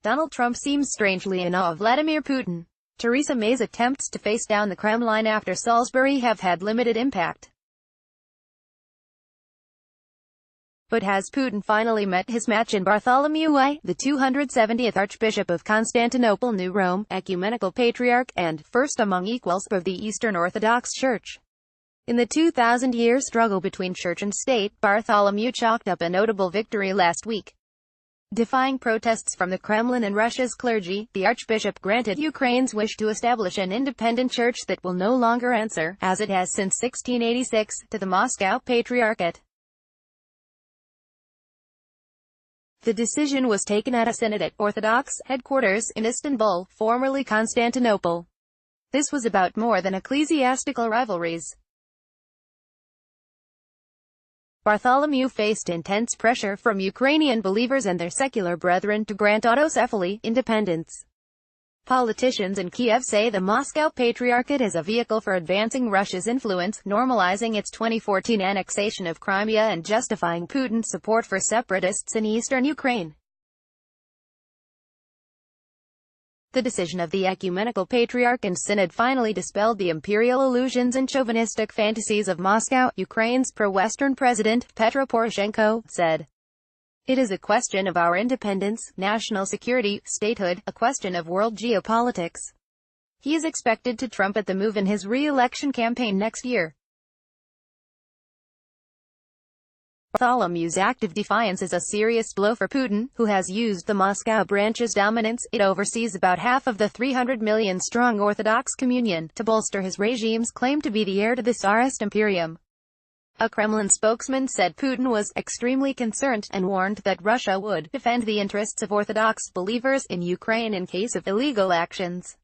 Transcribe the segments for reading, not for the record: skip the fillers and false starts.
Donald Trump seems strangely in awe of Vladimir Putin. Theresa May's attempts to face down the Kremlin after Salisbury have had limited impact. But has Putin finally met his match in Bartholomew I, the 270th Archbishop of Constantinople-New Rome, ecumenical patriarch, and first among equals of the Eastern Orthodox Church? In the 2,000-year struggle between church and state, Bartholomew chalked up a notable victory last week. Defying protests from the Kremlin and Russia's clergy, the Archbishop granted Ukraine's wish to establish an independent church that will no longer answer, as it has since 1686, to the Moscow Patriarchate. The decision was taken at a synod at Orthodox headquarters in Istanbul, formerly Constantinople. This was about more than ecclesiastical rivalries. Bartholomew faced intense pressure from Ukrainian believers and their secular brethren to grant autocephaly independence. Politicians in Kiev say the Moscow Patriarchate is a vehicle for advancing Russia's influence, normalizing its 2014 annexation of Crimea and justifying Putin's support for separatists in eastern Ukraine. The decision of the ecumenical patriarch and synod finally dispelled the imperial illusions and chauvinistic fantasies of Moscow, Ukraine's pro-Western president, Petro Poroshenko, said. It is a question of our independence, national security, statehood, a question of world geopolitics. He is expected to trumpet the move in his re-election campaign next year. Bartholomew's act of defiance is a serious blow for Putin, who has used the Moscow branch's dominance, it oversees about half of the 300 million-strong Orthodox communion, to bolster his regime's claim to be the heir to the Tsarist imperium. A Kremlin spokesman said Putin was extremely concerned, and warned that Russia would defend the interests of Orthodox believers in Ukraine in case of illegal actions.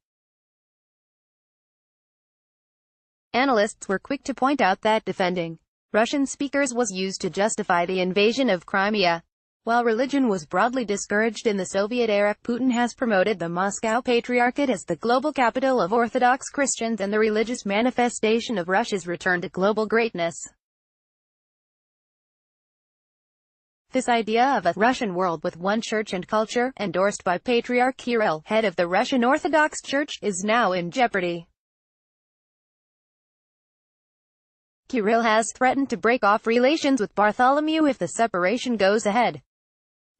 Analysts were quick to point out that defending Russian speakers was used to justify the invasion of Crimea. While religion was broadly discouraged in the Soviet era, Putin has promoted the Moscow Patriarchate as the global capital of Orthodox Christians and the religious manifestation of Russia's return to global greatness. This idea of a Russian world with one church and culture, endorsed by Patriarch Kirill, head of the Russian Orthodox Church, is now in jeopardy. Kirill has threatened to break off relations with Bartholomew if the separation goes ahead.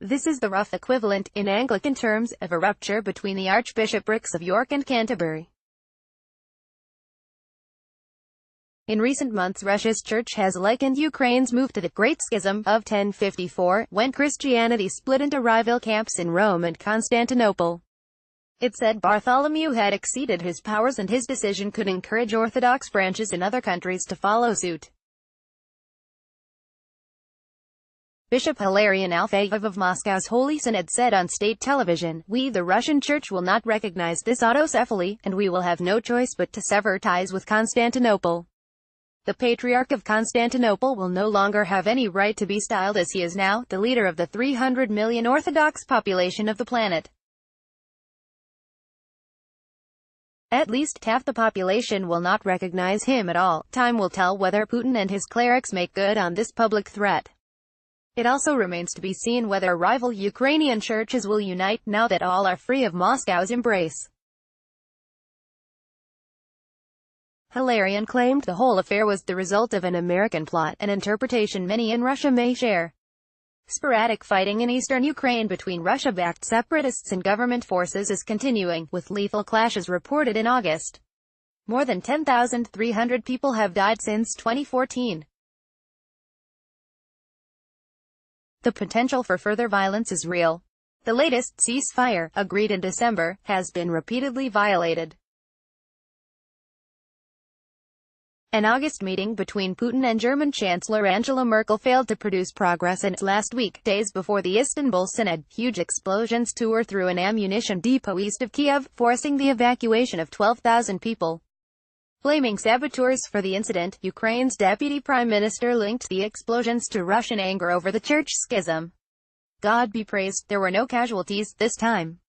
This is the rough equivalent, in Anglican terms, of a rupture between the archbishoprics of York and Canterbury. In recent months, Russia's church has likened Ukraine's move to the Great Schism of 1054, when Christianity split into rival camps in Rome and Constantinople. It said Bartholomew had exceeded his powers and his decision could encourage Orthodox branches in other countries to follow suit. Bishop Hilarion Alfeyev of Moscow's Holy Synod said on state television, "We, the Russian Church, will not recognize this autocephaly, and we will have no choice but to sever ties with Constantinople. The Patriarch of Constantinople will no longer have any right to be styled as he is now, the leader of the 300 million Orthodox population of the planet. At least half the population will not recognize him at all. Time will tell whether Putin and his clerics make good on this public threat. It also remains to be seen whether rival Ukrainian churches will unite, now that all are free of Moscow's embrace." Hilarion claimed the whole affair was the result of an American plot, an interpretation many in Russia may share. Sporadic fighting in eastern Ukraine between Russia-backed separatists and government forces is continuing, with lethal clashes reported in August. More than 10,300 people have died since 2014. The potential for further violence is real. The latest ceasefire, agreed in December, has been repeatedly violated. An August meeting between Putin and German Chancellor Angela Merkel failed to produce progress, and last week, days before the Istanbul Synod, huge explosions tore through an ammunition depot east of Kiev, forcing the evacuation of 12,000 people. Blaming saboteurs for the incident, Ukraine's deputy prime minister linked the explosions to Russian anger over the church schism. God be praised, there were no casualties this time.